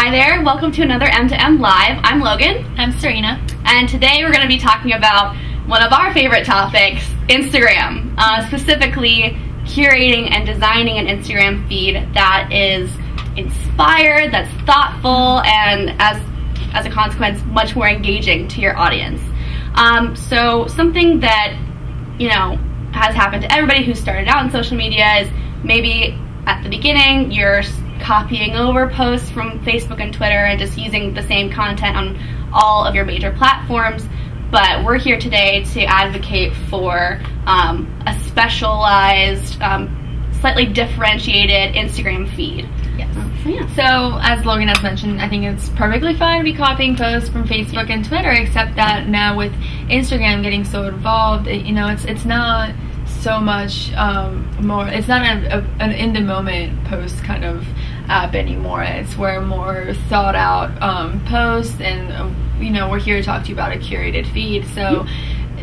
Hi there, welcome to another M2M Live. I'm Logan. I'm Serena. And today we're going to be talking about one of our favorite topics, Instagram. Specifically, curating and designing an Instagram feed that is inspired, that's thoughtful, and as a consequence, much more engaging to your audience. So something that, has happened to everybody who started out in social media is maybe at the beginning you're copying over posts from Facebook and Twitter and just using the same content on all of your major platforms. But we're here today to advocate for a specialized, slightly differentiated Instagram feed. Yes. So as Logan has mentioned, I think it's perfectly fine to be copying posts from Facebook and Twitter, except that now with Instagram getting so involved, it's not so much more. It's not an in the moment post kind of app anymore. It's where more thought out posts, and we're here to talk to you about a curated feed. So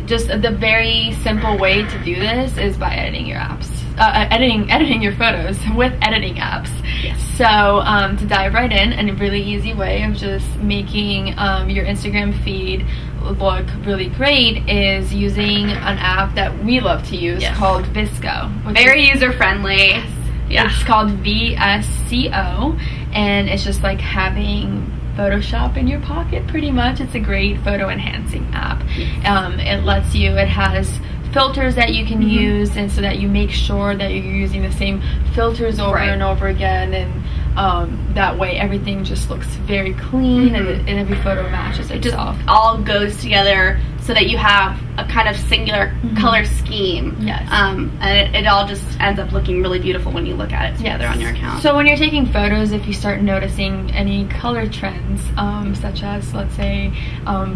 just the very simple way to do this is by editing your apps. Editing your photos with editing apps. Yes. So to dive right in, and a really easy way of just making your Instagram feed look really great is using an app that we love to use called Visco. Very user friendly. Yes. Yeah. It's called VSCO, and it's just like having Photoshop in your pocket pretty much. It's a great photo enhancing app. It has filters that you can use, and so that you make sure that you're using the same filters over and over again, and that way everything just looks very clean, and every photo matches itself. It just all goes together so that you have a kind of singular color scheme. Yes. And it all just ends up looking really beautiful when you look at it together on your account. So when you're taking photos, if you start noticing any color trends, such as, let's say,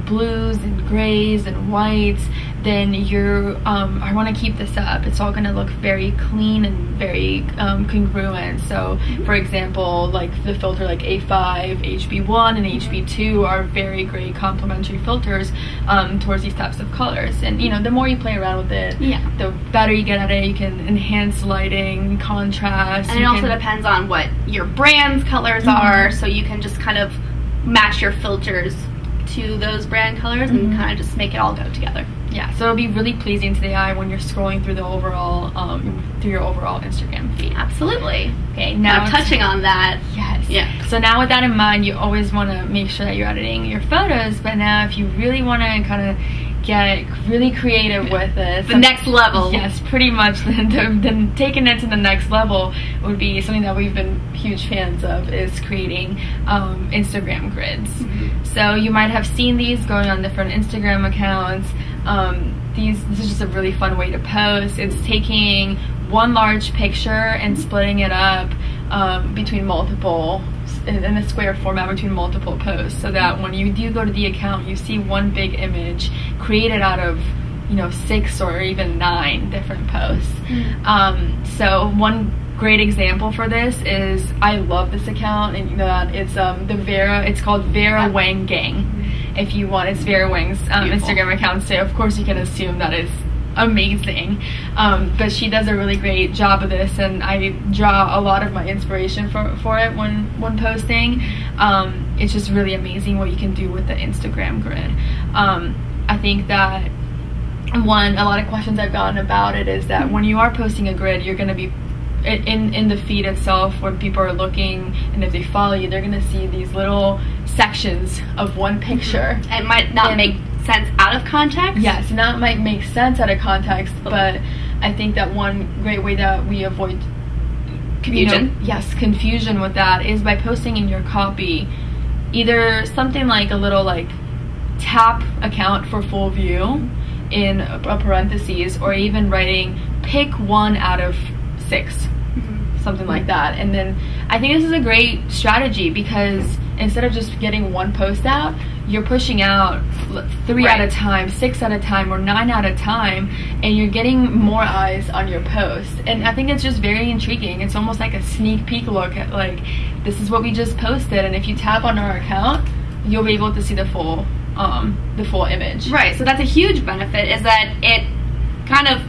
blues and grays and whites, then I want to keep this up. It's all going to look very clean and very congruent. So, for example, like the filter like A5, HB1, and HB2 are very great complementary filters towards these types of colors. And the more you play around with it, the better you get at it. You can enhance lighting, contrast. And it also depends on what your brand's colors are, so you can just kind of match your filters to those brand colors and kind of just make it all go together. Yeah, so it'll be really pleasing to the eye when you're scrolling through the overall, through your overall Instagram feed. Absolutely. Okay, now touching on that. Yes. Yeah. So now with that in mind, you always want to make sure that you're editing your photos, but now if you really want to kind of get really creative with this. The next level. Yes, pretty much. Then taking it to the next level would be something that we've been huge fans of, is creating Instagram grids. So you might have seen these going on different Instagram accounts. This is just a really fun way to post. It's taking one large picture and splitting it up between multiple, in a square format between multiple posts, so that when you do go to the account, you see one big image created out of 6 or even 9 different posts. So one great example for this is, I love this account, and it's it's called Vera Wang Gang. If you want, it's Vera Wang's Instagram account, so of course you can assume that it's amazing. But she does a really great job of this, and I draw a lot of my inspiration for it when posting. It's just really amazing what you can do with the Instagram grid. I think that a lot of questions I've gotten about it is that when you are posting a grid, you're going to be in the feed itself, when people are looking, and if they follow you, they're going to see these little sections of one picture. It might not make sense out of context. Yes, that might make sense out of context, but I think that one great way that we avoid confusion with that is by posting in your copy either something like a little tap account for full view in a parentheses, or even writing pick 1 out of 6, something like that. And then I think this is a great strategy, because instead of just getting one post out, you're pushing out 3 at a time, 6 at a time, or 9 at a time, and you're getting more eyes on your post. And I think it's just very intriguing. It's almost like a sneak peek look at this is what we just posted, and if you tap on our account, you'll be able to see the full image. Right, so that's a huge benefit, is that it kind of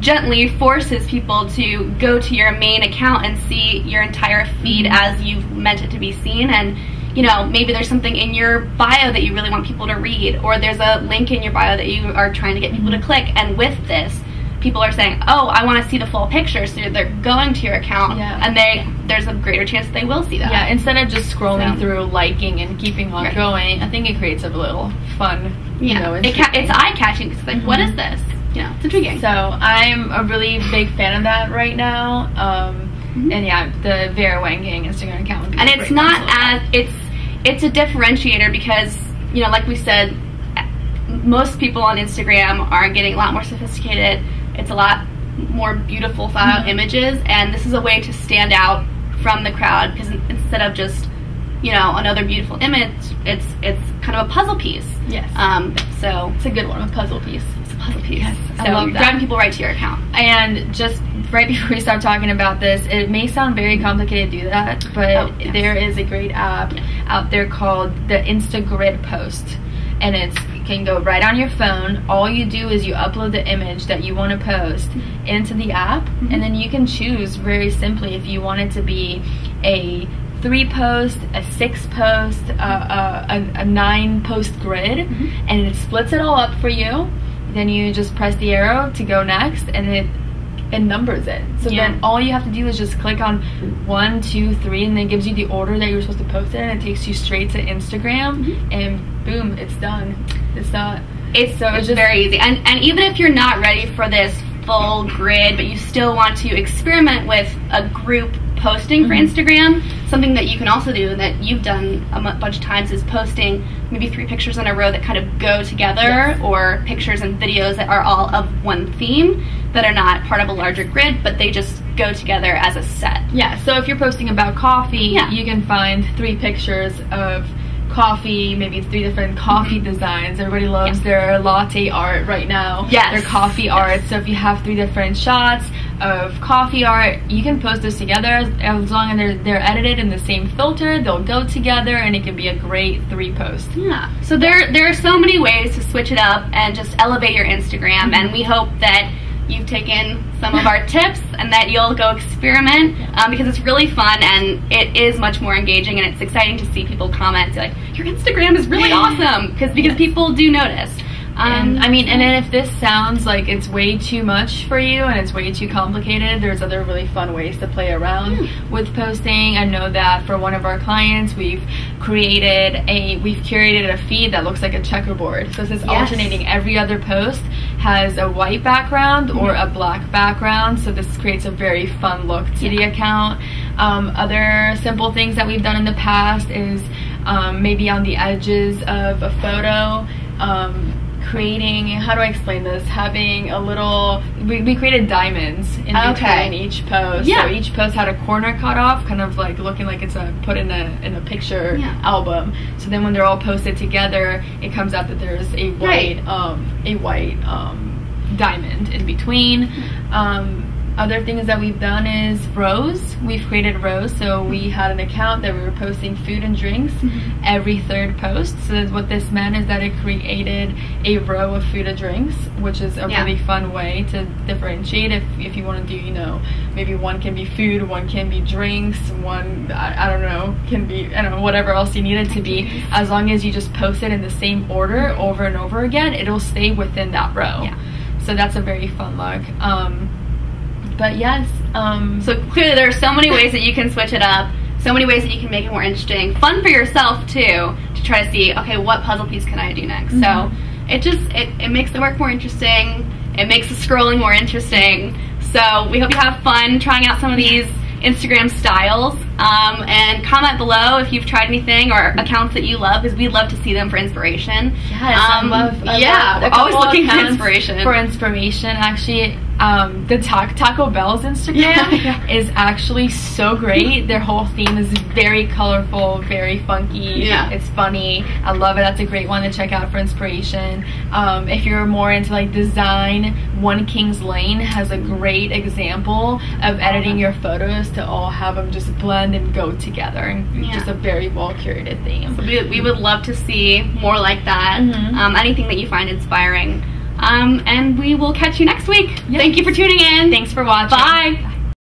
gently forces people to go to your main account and see your entire feed as you've meant it to be seen. And you know, maybe there's something in your bio that you really want people to read, or there's a link in your bio that you are trying to get people to click, and with this, people are saying, oh, I want to see the full picture, so they're going to your account, and there's a greiter chance that they will see that. Yeah, instead of just scrolling through, liking, and keeping on going, I think it creates a little fun, you know, it's eye-catching, because it's like, what is this? You know, it's intriguing. So I'm a really big fan of that right now. And yeah, the Vera Wang Gang Instagram account would be and it's not as it's a differentiator, because you know, like we said, most people on Instagram are getting a lot more sophisticated. It's a lot more beautiful thought out images, and this is a way to stand out from the crowd, because instead of just, you know, another beautiful image, it's kind of a puzzle piece. Yes. So it's a good one, a puzzle piece. It's a puzzle piece. Yes, so I love you're that. driving people right to your account. And just right before we start talking about this, it may sound very complicated to do that, but there is a great app out there called the Instagrid Post, and it can go right on your phone. All you do is you upload the image that you want to post into the app, and then you can choose very simply if you want it to be a 3-post, a 6-post, a 9-post grid, and it splits it all up for you. Then you just press the arrow to go next, and it numbers it. So then all you have to do is just click on 1, 2, 3, and then it gives you the order that you're supposed to post it in, and it takes you straight to Instagram, and boom, it's done. It's not. It's just very easy. And even if you're not ready for this full grid, but you still want to experiment with a group posting for Instagram, something that you can also do, and that you've done a bunch of times, is posting maybe 3 pictures in a row that kind of go together, or pictures and videos that are all of one theme, that are not part of a larger grid, but they just go together as a set. Yeah, so if you're posting about coffee, you can find 3 pictures of coffee, maybe 3 different coffee designs. Everybody loves their latte art right now. Their coffee art. So if you have 3 different shots of coffee art, you can post those together as long as they're edited in the same filter. They'll go together, and it can be a great 3 post. Yeah. So there are so many ways to switch it up and just elevate your Instagram, and we hope that you've taken some of our tips and that you'll go experiment, because it's really fun and it is much more engaging, and it's exciting to see people comment, say like, your Instagram is really awesome, because people do notice. And I mean, and then if this sounds like it's way too much for you and it's way too complicated, there's other really fun ways to play around with posting. I know that for one of our clients, we've curated a feed that looks like a checkerboard. So it's alternating. Every other post has a white background or a black background, so this creates a very fun look to the account. Other simple things that we've done in the past is maybe on the edges of a photo, creating, how do I explain this, having a little, we created diamonds in between each post. So each post had a corner cut off, kind of like looking like it's put in a picture album. So then when they're all posted together, it comes out that there's a white diamond in between. Other things that we've done is rows. We've created rows, so we had an account that we were posting food and drinks every 3rd post. So what this meant is that it created a row of food and drinks, which is a really fun way to differentiate. If you want to do, you know, maybe one can be food, one can be drinks, one, I don't know, can be, I don't know, whatever else you need it to be. As long as you just post it in the same order over and over again, it'll stay within that row. So that's a very fun look. But yes, so clearly there are so many ways that you can switch it up, so many ways that you can make it more interesting, fun for yourself too, to try to see, okay, what puzzle piece can I do next? So it makes the work more interesting, it makes the scrolling more interesting. So we hope you have fun trying out some of these Instagram styles, and comment below if you've tried anything or accounts that you love, because we'd love to see them for inspiration. I love we're always looking for inspiration. Actually, the Taco Bell's Instagram is actually so great. Their whole theme is very colorful, very funky. It's funny. I love it. That's a great one to check out for inspiration. If you're more into like design, One Kings Lane has a great example of editing your photos to all have them just blend and go together, and just a very well curated theme. So we would love to see more like that. Anything that you find inspiring. And we will catch you next week. Yes. Thank you for tuning in. Thanks for watching. Bye.